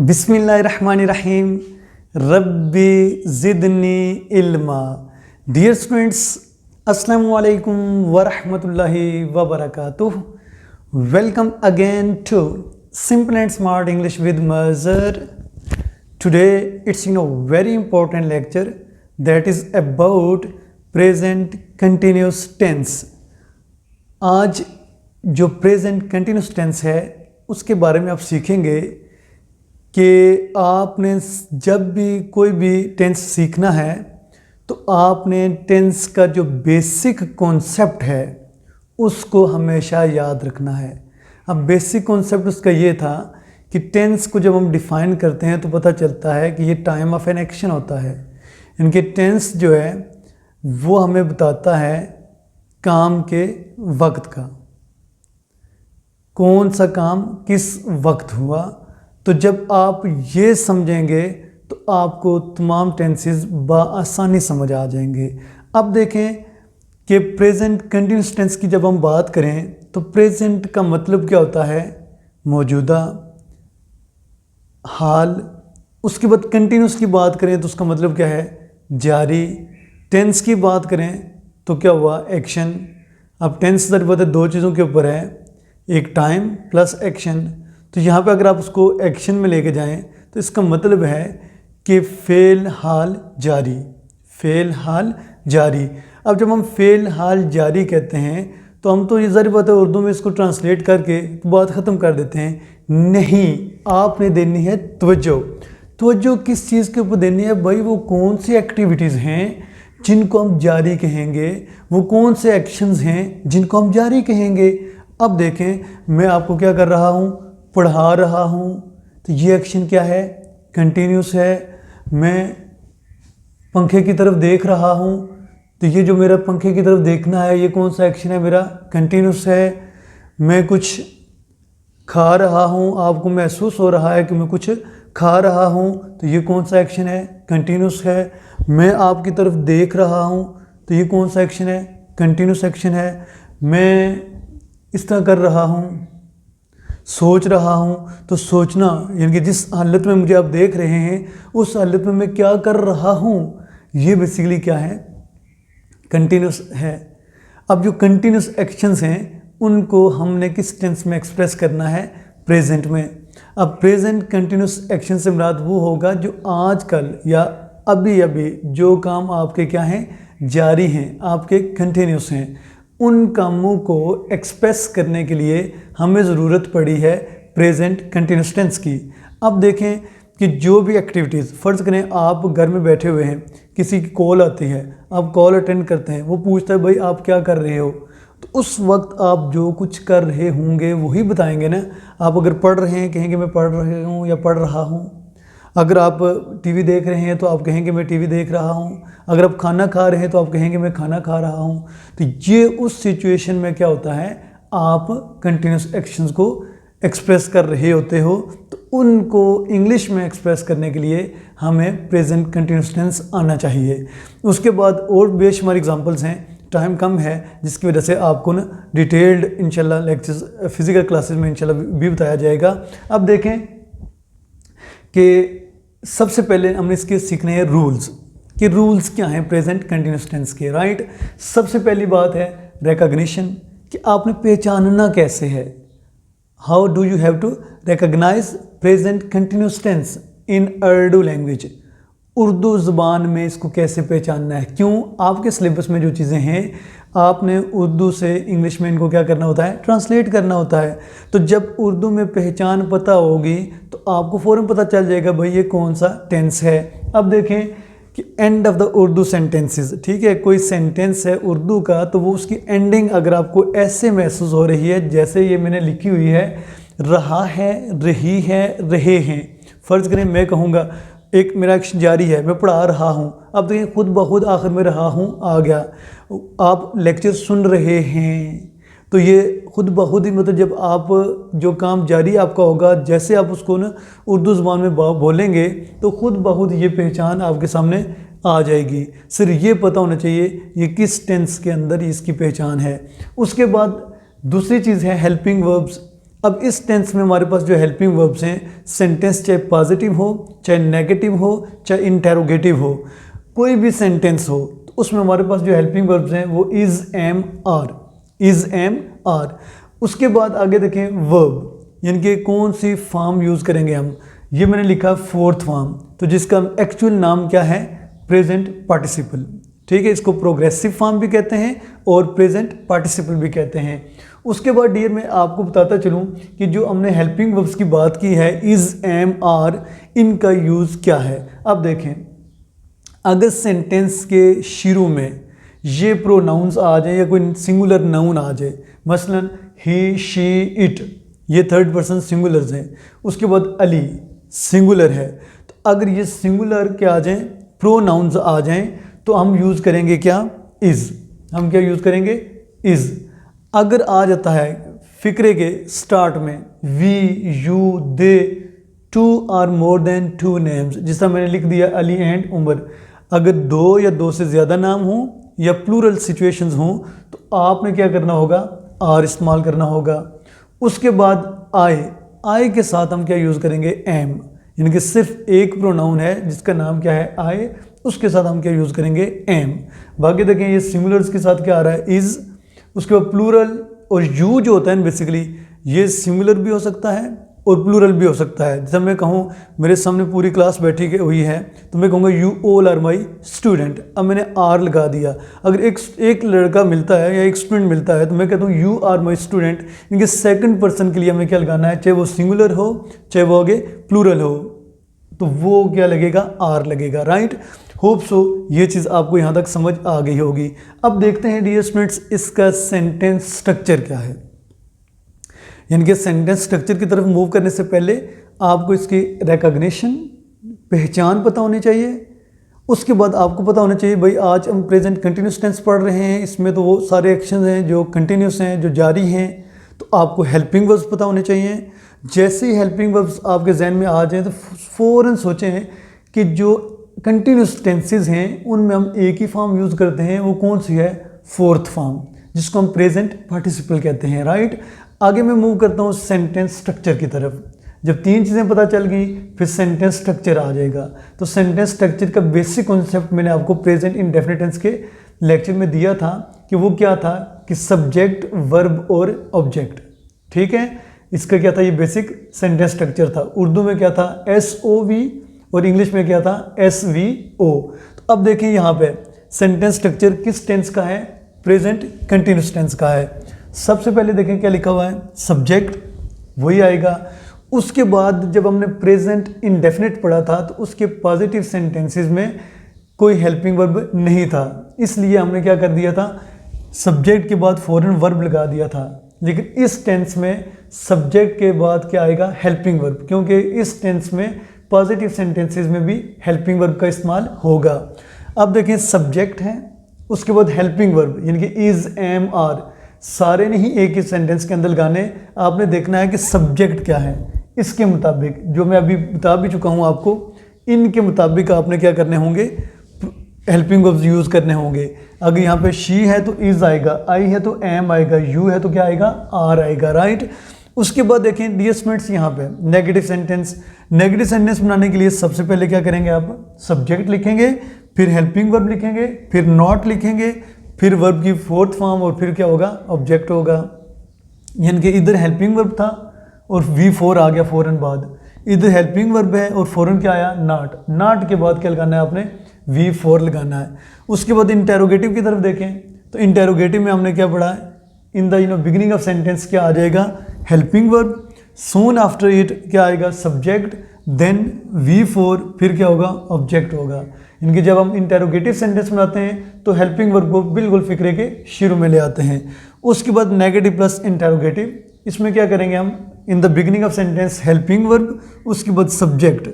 बिस्मिल्लाहिर्रहमानिर्रहीम रब्बी ज़िदनी इल्मा। Dear students, अस्सलामु अलैकुम वरहमतुल्लाहि वबरकातुह। Welcome again to simple and smart English with Mazhar. Today it's very important lecture that is about present continuous tense. आज जो प्रेजेंट कंटिन्यूस टेंस है उसके बारे में आप सीखेंगे कि आपने जब भी कोई भी टेंस सीखना है तो आपने टेंस का जो बेसिक कॉन्सेप्ट है उसको हमेशा याद रखना है। अब बेसिक कॉन्सेप्ट उसका ये था कि टेंस को जब हम डिफ़ाइन करते हैं तो पता चलता है कि ये टाइम ऑफ एन एक्शन होता है। इनके टेंस जो है वो हमें बताता है काम के वक्त का, कौन सा काम किस वक्त हुआ। तो जब आप ये समझेंगे तो आपको तमाम टेंसेस बआसानी समझ आ जाएंगे। अब देखें कि प्रेजेंट कंटिन्यूस टेंस की जब हम बात करें तो प्रेजेंट का मतलब क्या होता है? मौजूदा हाल। उसके बाद कंटिन्यूस की बात करें तो उसका मतलब क्या है? जारी। टेंस की बात करें तो क्या हुआ? एक्शन। अब टेंस दर पता दो चीज़ों के ऊपर है, एक टाइम प्लस एक्शन। तो यहाँ पे अगर आप उसको एक्शन में लेके जाएं तो इसका मतलब है कि फ़ेल हाल जारी, फ़ेल हाल जारी। अब जब हम फ़ेल हाल जारी कहते हैं तो हम तो ये ज़रूर बात है उर्दू में इसको ट्रांसलेट करके बात ख़त्म कर देते हैं। नहीं, आपने देनी है तवज्जो। तवज्जो किस चीज़ के ऊपर देनी है भाई? वो कौन सी एक्टिविटीज़ हैं जिनको हम जारी कहेंगे, वो कौन से एक्शंस हैं जिनको हम जारी कहेंगे। अब देखें, मैं आपको क्या कर रहा हूँ? पढ़ा रहा हूँ, तो ये एक्शन क्या है? कंटिन्यूस है। मैं पंखे की तरफ देख रहा हूँ, तो ये जो मेरा पंखे की तरफ देखना है ये कौन सा एक्शन है? मेरा कंटिन्यूस है। मैं कुछ खा रहा हूँ, आपको महसूस हो रहा है कि मैं कुछ खा रहा हूँ, तो ये कौन सा एक्शन है? कंटिन्यूस है। मैं आपकी तरफ देख रहा हूँ, तो ये कौन सा एक्शन है? कंटिन्यूस एक्शन है। मैं इस तरह कर रहा हूँ, सोच रहा हूँ, तो सोचना यानी कि जिस हालत में मुझे आप देख रहे हैं उस हालत में मैं क्या कर रहा हूँ, ये बेसिकली क्या है? कंटिन्यूस है। अब जो कंटिन्यूस एक्शंस हैं उनको हमने किस टेंस में एक्सप्रेस करना है? प्रेजेंट में। अब प्रेजेंट कंटिन्यूस एक्शन से मुराद वो होगा जो आजकल या अभी अभी जो काम आपके क्या हैं? जारी हैं, आपके कंटिन्यूस हैं। उन कामों को एक्सप्रेस करने के लिए हमें ज़रूरत पड़ी है प्रेजेंट कंटिन्यूस टेंस की। अब देखें कि जो भी एक्टिविटीज़, फ़र्ज़ करें आप घर में बैठे हुए हैं, किसी की कॉल आती है, आप कॉल अटेंड करते हैं, वो पूछता है भाई आप क्या कर रहे हो, तो उस वक्त आप जो कुछ कर रहे होंगे वही बताएंगे ना। आप अगर पढ़ रहे हैं कहेंगे मैं पढ़ रही हूँ या पढ़ रहा हूँ। अगर आप टीवी देख रहे हैं तो आप कहेंगे मैं टीवी देख रहा हूँ। अगर आप खाना खा रहे हैं तो आप कहेंगे मैं खाना खा रहा हूँ। तो ये उस सिचुएशन में क्या होता है? आप कंटिन्यूस एक्शंस को एक्सप्रेस कर रहे होते हो, तो उनको इंग्लिश में एक्सप्रेस करने के लिए हमें प्रेजेंट कंटिन्यूस टेंस आना चाहिए। उसके बाद और बेशुमार एग्जांपल्स हैं, टाइम कम है जिसकी वजह से आपको ना डिटेल्ड इंशाल्लाह लेक्चर्स फिजिकल क्लासेस में इंशाल्लाह भी बताया जाएगा। अब देखें कि सबसे पहले हमने इसके सीखने हैं रूल्स, कि रूल्स क्या हैं प्रेजेंट कंटिन्यूस टेंस के। राइट, सबसे पहली बात है रिकॉग्निशन, कि आपने पहचानना कैसे है। How do you have to recognise present continuous tense in Urdu language. Urdu ज़ुबान में इसको कैसे पहचानना है? क्यों? आपके सिलेबस में जो चीज़ें हैं आपने उर्दू से इंग्लिश में इनको क्या करना होता है? ट्रांसलेट करना होता है। तो जब उर्दू में पहचान पता होगी तो आपको फ़ौरन पता चल जाएगा भाई ये कौन सा टेंस है। अब देखें कि end of the Urdu sentences, ठीक है, कोई सेंटेंस है उर्दू का तो वो उसकी एंडिंग अगर आपको ऐसे महसूस हो रही है जैसे ये मैंने लिखी हुई है, रहा है, रही है, रहे हैं। फ़र्ज़ करें मैं कहूँगा एक मेरा एक्शन जारी है, मैं पढ़ा रहा हूँ। अब देखिए खुद ब खुद आखिर में रहा हूँ आ गया। आप लेक्चर सुन रहे हैं तो ये खुद ब खुद ही मतलब जब आप जो काम जारी आपका होगा जैसे आप उसको ना उर्दू ज़ुबान में बोलेंगे तो खुद ब खुद ये पहचान आपके सामने आ जाएगी। सिर्फ ये पता होना चाहिए ये किस टेंस के अंदर इसकी पहचान है। उसके बाद दूसरी चीज़ है हेल्पिंग वर्ब्स, अब इस टेंस में हमारे पास जो हेल्पिंग वर्ब्स हैं, सेंटेंस चाहे पॉजिटिव हो, चाहे नेगेटिव हो, चाहे इंटेरोगेटिव हो, कोई भी सेंटेंस हो, तो उसमें हमारे पास जो हेल्पिंग वर्ब्स हैं वो is, am, are, is, am, are. उसके बाद आगे देखें वर्ब, यानी कि कौन सी फॉर्म यूज़ करेंगे हम। ये मैंने लिखा फोर्थ फॉर्म, तो जिसका एक्चुअल नाम क्या है, प्रेजेंट पार्टिसिपल। ठीक है, इसको प्रोग्रेसिव फॉर्म भी कहते हैं और प्रेजेंट पार्टिसिपल भी कहते हैं। उसके बाद डियर मैं आपको बताता चलूँ कि जो हमने हेल्पिंग वर्ब्स की बात की है, इज़, एम, आर, इनका यूज़ क्या है। अब देखें, अगर सेंटेंस के शुरू में ये प्रोनाउंस आ जाए या कोई सिंगुलर नाउन आ जाए, मसलन ही, शी, इट, ये थर्ड पर्सन सिंगुलर्स हैं। उसके बाद अली सिंगुलर है, तो अगर ये सिंगुलर क्या आ जाएं, प्रोनाउंस आ जाएं, तो हम यूज़ करेंगे क्या, इज़। हम क्या यूज़ करेंगे, इज़। अगर आ जाता है फिक्रे के स्टार्ट में we, you, they, two or more than two names, जिसका मैंने लिख दिया अली एंड उमर। अगर दो या दो से ज़्यादा नाम हों या प्लूरल सिचुएशंस हों, तो आपने क्या करना होगा, आर इस्तेमाल करना होगा। उसके बाद आई के साथ हम क्या यूज़ करेंगे, एम, यानी कि सिर्फ एक प्रोनाउन है जिसका नाम क्या है, आई, उसके साथ हम क्या यूज़ करेंगे, एम। बाकी देखें ये सिंगुलर्स के साथ क्या आ रहा है, इज़। उसके बाद प्लूरल और यू जो होता है बेसिकली, ये सिंगुलर भी हो सकता है और प्लूरल भी हो सकता है। जब मैं कहूँ मेरे सामने पूरी क्लास बैठी हुई है, तो मैं कहूँगा you all are my student. अब मैंने आर लगा दिया। अगर एक लड़का मिलता है या एक स्टूडेंट मिलता है, तो मैं कहता हूँ यू आर माई स्टूडेंट। इनके सेकंड पर्सन के लिए हमें क्या लगाना है, चाहे वो सिंगुलर हो चाहे वो आगे प्लूरल हो, तो वो क्या लगेगा, आर लगेगा। राइट, होप सो ये चीज़ आपको यहाँ तक समझ आ गई होगी। अब देखते हैं डियर स्टूडेंट्स, इसका सेंटेंस स्ट्रक्चर क्या है। यानी कि सेंटेंस स्ट्रक्चर की तरफ मूव करने से पहले आपको इसकी रिकॉग्निशन, पहचान पता होनी चाहिए। उसके बाद आपको पता होना चाहिए भाई आज हम प्रेजेंट कंटिन्यूस टेंस पढ़ रहे हैं, इसमें तो वो सारे एक्शन हैं जो कंटिन्यूस हैं, जो जारी हैं। तो आपको हेल्पिंग वर्ब्स पता होने चाहिए। जैसे ही हेल्पिंग वर्ब्स आपके जहन में आ जाएँ तो फ़ौरन सोचें कि जो कंटिन्यूस टेंसेज हैं उनमें हम एक ही फॉर्म यूज़ करते हैं, वो कौन सी है, फोर्थ फॉर्म, जिसको हम प्रेजेंट पार्टिसिपल कहते हैं। राइट, आगे मैं मूव करता हूँ सेंटेंस स्ट्रक्चर की तरफ। जब तीन चीज़ें पता चल गई फिर सेंटेंस स्ट्रक्चर आ जाएगा। तो सेंटेंस स्ट्रक्चर का बेसिक कॉन्सेप्ट मैंने आपको प्रेजेंट इंडेफिनिट टेंस के लेक्चर में दिया था कि वो क्या था कि सब्जेक्ट, वर्ब और ऑब्जेक्ट। ठीक है, इसका क्या था, ये बेसिक सेंटेंस स्ट्रक्चर था। उर्दू में क्या था, SOV, और इंग्लिश में क्या था, SVO। तो अब देखिए यहाँ पे सेंटेंस स्ट्रक्चर किस टेंस का है, प्रेजेंट कंटिन्यूस टेंस का है। सबसे पहले देखें क्या लिखा हुआ है, सब्जेक्ट, वही आएगा। उसके बाद जब हमने प्रेजेंट इंडेफिनिट पढ़ा था तो उसके पॉजिटिव सेंटेंसेस में कोई हेल्पिंग वर्ब नहीं था, इसलिए हमने क्या कर दिया था, सब्जेक्ट के बाद फौरन वर्ब लगा दिया था। लेकिन इस टेंस में सब्जेक्ट के बाद क्या आएगा, हेल्पिंग वर्ब, क्योंकि इस टेंस में पॉजिटिव सेंटेंसेस में भी हेल्पिंग वर्ब का इस्तेमाल होगा। अब देखें सब्जेक्ट है, उसके बाद हेल्पिंग वर्ब यानी कि इज़, एम, आर, सारे नहीं एक ही सेंटेंस के अंदर लगाने। आपने देखना है कि सब्जेक्ट क्या है, इसके मुताबिक जो मैं अभी बता भी चुका हूँ आपको, इनके मुताबिक आपने क्या करने होंगे, हेल्पिंग वर्ब्स यूज़ करने होंगे। अगर यहाँ पे शी है तो इज़ आएगा, आई है तो एम आएगा, यू है तो क्या आएगा, आर आएगा। राइट, उसके बाद देखें डियर स्टूडेंट्स यहाँ पे नेगेटिव सेंटेंस। नेगेटिव सेंटेंस बनाने के लिए सबसे पहले क्या करेंगे, आप सब्जेक्ट लिखेंगे, फिर हेल्पिंग वर्ब लिखेंगे, फिर नॉट लिखेंगे, फिर वर्ब की फोर्थ फॉर्म, और फिर क्या होगा, ऑब्जेक्ट होगा। यानी कि इधर हेल्पिंग वर्ब था और V4 आ गया फ़ौरन बाद, इधर हेल्पिंग वर्ब है और फ़ौरन क्या आया, नॉट। नॉट के बाद क्या लगाना है आपने, V4 लगाना है। उसके बाद इंटेरोगेटिव की तरफ देखें तो इंटेरोगेटिव में हमने क्या पढ़ा है, in the beginning of sentence क्या आ जाएगा, helping verb, soon after it क्या आएगा, सब्जेक्ट, देन V4, फिर क्या होगा, ऑब्जेक्ट होगा। इनके जब हम इंटेरोगेटिव सेंटेंस बनाते हैं तो हेल्पिंग वर्ब को बिल्कुल फिक्रे के शुरू में ले आते हैं। उसके बाद नेगेटिव प्लस इंटेरोगेटिव, इसमें क्या करेंगे हम, in the beginning of sentence helping verb, उसके बाद सब्जेक्ट।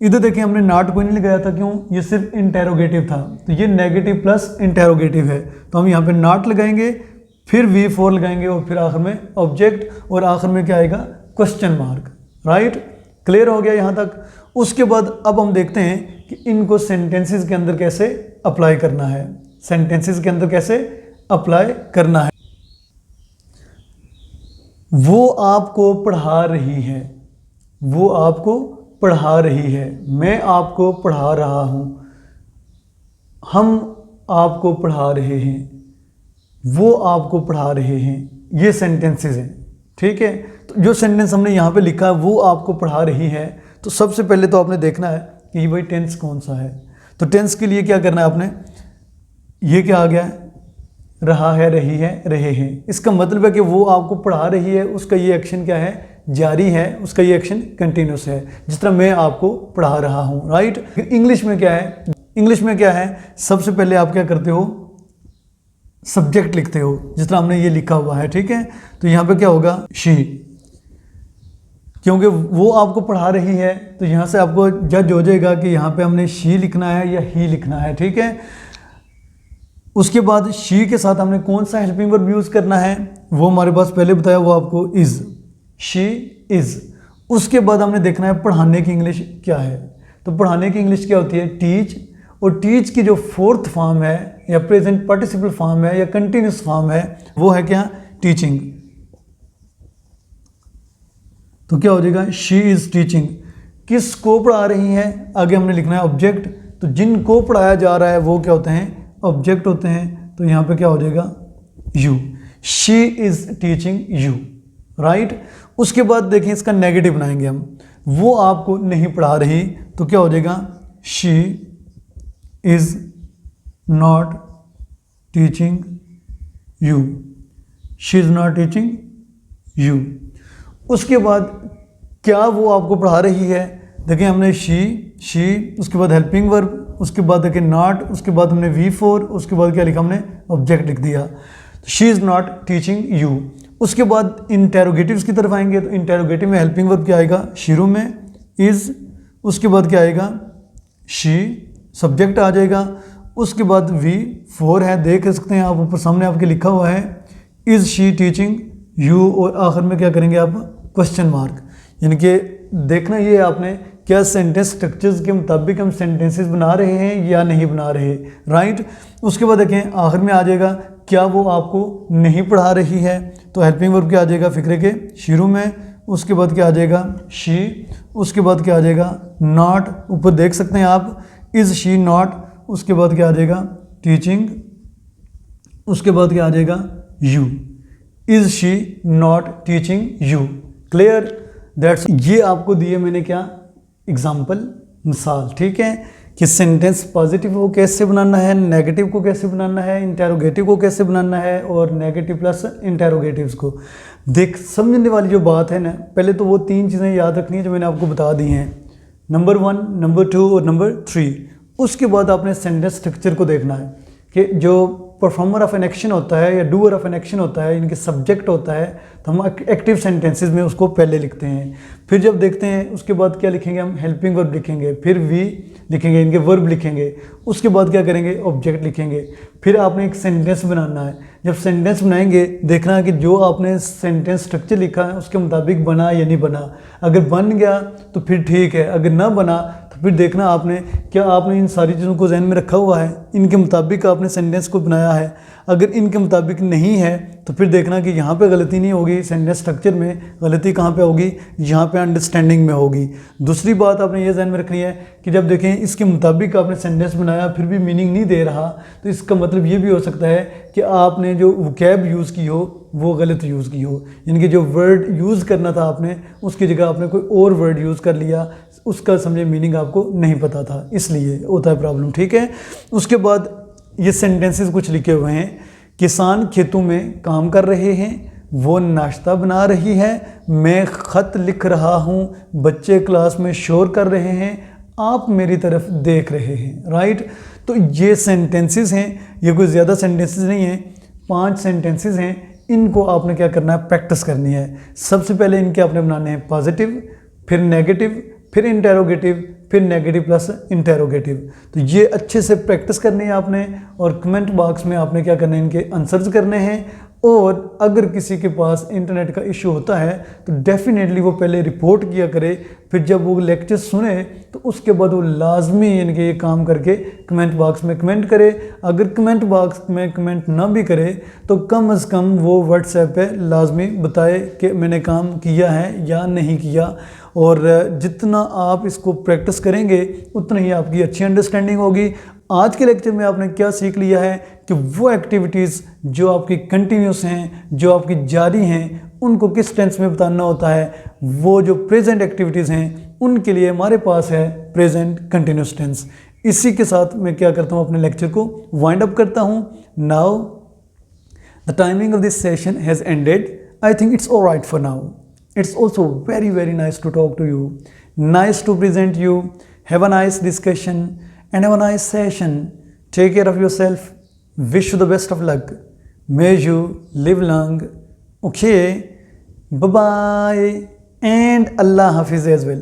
इधर देखिए हमने नॉट कोई नहीं लगाया था, क्यों, ये सिर्फ इंटेरोगेटिव था, तो ये नेगेटिव प्लस इंटेरोगेटिव है, तो हम यहाँ पे नॉट लगाएंगे, फिर V4 लगाएंगे और फिर आखिर में ऑब्जेक्ट, और आखिर में क्या आएगा, क्वेश्चन मार्क। राइट, क्लियर हो गया यहाँ तक। उसके बाद अब हम देखते हैं कि इनको सेंटेंसेस के अंदर कैसे अप्लाई करना है, सेंटेंसेस के अंदर कैसे अप्लाई करना है। वो आपको पढ़ा रही है, वो आपको पढ़ा रही है, मैं आपको पढ़ा रहा हूँ, हम आपको पढ़ा रहे हैं, वो आपको पढ़ा रहे हैं। ये सेंटेंसेस हैं, ठीक है। तो जो सेंटेंस हमने यहाँ पे लिखा है वो आपको पढ़ा रही है, तो सबसे पहले तो आपने देखना है कि भाई टेंस कौन सा है। तो टेंस के लिए क्या करना है आपने, ये क्या आ गया, रहा है, रही है, रहे हैं। इसका मतलब है कि वो आपको पढ़ा रही है, उसका ये एक्शन क्या है, जारी है, उसका ये एक्शन कंटिन्यूस है, जिस तरह मैं आपको पढ़ा रहा हूँ, राइट। इंग्लिश में क्या है, इंग्लिश में क्या है, सबसे पहले आप क्या करते हो, सब्जेक्ट लिखते हो, जिस तरह हमने ये लिखा हुआ है, ठीक है। तो यहाँ पे क्या होगा, शी, क्योंकि वो आपको पढ़ा रही है, तो यहाँ से आपको जज हो जाएगा कि यहाँ पे हमने शी लिखना है या ही लिखना है, ठीक है। उसके बाद शी के साथ हमने कौन सा हेल्पिंग वर्ब यूज़ करना है, वो हमारे पास पहले बताया, वो आपको इज़, शी इज़। उसके बाद हमने देखना है पढ़ाने की इंग्लिश क्या है। तो पढ़ाने की इंग्लिश क्या होती है, टीच। और टीच की जो फोर्थ फॉर्म है या प्रेजेंट पार्टिसिपल फॉर्म है या कंटिन्यूस फॉर्म है, वो है क्या, टीचिंग। तो क्या हो जाएगा, शी इज़ टीचिंग। किसको पढ़ा रही है, आगे हमने लिखना है ऑब्जेक्ट। तो जिनको पढ़ाया जा रहा है वो क्या होते हैं, ऑब्जेक्ट होते हैं। तो यहाँ पे क्या हो जाएगा, you, she is teaching you, right. उसके बाद देखें इसका नेगेटिव बनाएंगे हम, वो आपको नहीं पढ़ा रही, तो क्या हो जाएगा, she is not teaching you, she is not teaching you. उसके बाद क्या वो आपको पढ़ा रही है, देखें हमने शी, उसके बाद हेल्पिंग वर्ब, उसके बाद देखें नॉट, उसके बाद हमने V4, उसके बाद क्या लिखा हमने, ऑब्जेक्ट लिख दिया। She is not teaching you. उसके बाद इंटेरोगेटिव्स की तरफ आएंगे, तो इंटेरोगेटिव में हेल्पिंग वर्ब क्या आएगा, शुरू में इज़, उसके बाद क्या आएगा, शी, सब्जेक्ट आ जाएगा। उसके बाद V4 है, देख सकते हैं आप ऊपर सामने आपके लिखा हुआ है, इज़ शी टीचिंग यू। और आखिर में क्या करेंगे आप, क्वेश्चन मार्क। यानी कि देखना ये है आपने, क्या सेंटेंस स्ट्रक्चर्स के मुताबिक हम सेंटेंसेस बना रहे हैं या नहीं बना रहे, राइट। उसके बाद देखें आखिर में आ जाएगा, क्या वो आपको नहीं पढ़ा रही है, तो हेल्पिंग वर्ब क्या आ जाएगा, फिक्रे के शुरू में। उसके बाद क्या आ जाएगा, शी। उसके बाद क्या आ जाएगा, नॉट, ऊपर देख सकते हैं आप, इज़ शी नॉट। उसके बाद क्या आ जाएगा, टीचिंग। उसके बाद क्या आ जाएगा, you, is she not teaching you. Clear, that's. ये आपको दिए मैंने क्या, एग्जाम्पल, मिसाल, ठीक है, कि सेंटेंस पॉजिटिव को कैसे बनाना है, नेगेटिव को कैसे बनाना है, इंटेरोगेटिव को कैसे बनाना है, और नेगेटिव प्लस इंटेरोगेटिव्स को। देख समझने वाली जो बात है ना, पहले तो वो 3 चीज़ें याद रखनी है जो मैंने आपको बता दी हैं, नंबर 1, नंबर 2 और नंबर 3। उसके बाद आपने सेंटेंस स्ट्रक्चर को देखना है कि जो परफॉर्मर ऑफ एन एक्शन होता है या डूअर ऑफ एन एक्शन होता है, इनके सब्जेक्ट होता है, तो हम एक्टिव सेंटेंसेस में उसको पहले लिखते हैं। फिर जब देखते हैं उसके बाद क्या लिखेंगे, हम हेल्पिंग वर्ब लिखेंगे, फिर वी लिखेंगे, इनके वर्ब लिखेंगे। उसके बाद क्या करेंगे, ऑब्जेक्ट लिखेंगे। फिर आपने एक सेंटेंस बनाना है। जब सेंटेंस बनाएंगे देखना है कि जो आपने सेंटेंस स्ट्रक्चर लिखा है उसके मुताबिक बना या नहीं बना। अगर बन गया तो फिर ठीक है, अगर ना बना तो फिर देखना आपने क्या आपने इन सारी चीज़ों को जहन में रखा हुआ है, इनके मुताबिक आपने सेंटेंस को बनाया है। अगर इनके मुताबिक नहीं है तो फिर देखना कि यहाँ पे गलती नहीं होगी, सेंटेंस स्ट्रक्चर में गलती कहाँ पे होगी, यहाँ पे अंडरस्टैंडिंग में होगी। दूसरी बात आपने ये जहन में रखनी है कि जब देखें इसके मुताबिक आपने सेंटेंस बनाया फिर भी मीनिंग नहीं दे रहा, तो इसका मतलब ये भी हो सकता है कि आपने जो वोकैब यूज़ की हो वो गलत यूज़ की हो, यानी कि जो वर्ड यूज़ करना था आपने उसकी जगह आपने कोई और वर्ड यूज़ कर लिया, उसका समझे मीनिंग आपको नहीं पता था, इसलिए होता है प्रॉब्लम, ठीक है। उसके बाद ये सेंटेंसेस कुछ लिखे हुए हैं, किसान खेतों में काम कर रहे हैं, वो नाश्ता बना रही है, मैं ख़त लिख रहा हूँ, बच्चे क्लास में शोर कर रहे हैं, आप मेरी तरफ देख रहे हैं, राइट। तो ये सेंटेंसेस हैं, ये कोई ज़्यादा सेंटेंसेस नहीं हैं, 5 सेंटेंसेस हैं। इनको आपने क्या करना है, प्रैक्टिस करनी है। सबसे पहले इनके आपने बनाने हैं पॉजिटिव, फिर नेगेटिव, फिर इंटेरोगेटिव, फिर नेगेटिव प्लस इंटेरोगेटिव। तो ये अच्छे से प्रैक्टिस करनी है आपने, और कमेंट बॉक्स में आपने क्या करना है, इनके आंसर्स करने हैं। और अगर किसी के पास इंटरनेट का इशू होता है तो डेफिनेटली वो पहले रिपोर्ट किया करे, फिर जब वो लेक्चर सुने तो उसके बाद वो लाजमी इनके ये काम करके कमेंट बॉक्स में कमेंट करे। अगर कमेंट बॉक्स में कमेंट ना भी करे तो कम से कम वो व्हाट्सएप पे लाजमी बताए कि मैंने काम किया है या नहीं किया। और जितना आप इसको प्रैक्टिस करेंगे उतना ही आपकी अच्छी अंडरस्टैंडिंग होगी। आज के लेक्चर में आपने क्या सीख लिया है कि वो एक्टिविटीज़ जो आपकी कंटिन्यूस हैं, जो आपकी जारी हैं, उनको किस टेंस में बताना होता है। वो जो प्रेजेंट एक्टिविटीज़ हैं उनके लिए हमारे पास है प्रेजेंट कंटिन्यूस टेंस। इसी के साथ मैं क्या करता हूँ, अपने लेक्चर को वाइंड अप करता हूँ। Now the timing of this session has ended. I think it's alright for now. It's also very, very nice to talk to you. Nice to present you. Have a nice discussion and have a nice session. Take care of yourself. Wish you the best of luck. May you live long. Okay. Bye-bye. And Allah Hafiz as well.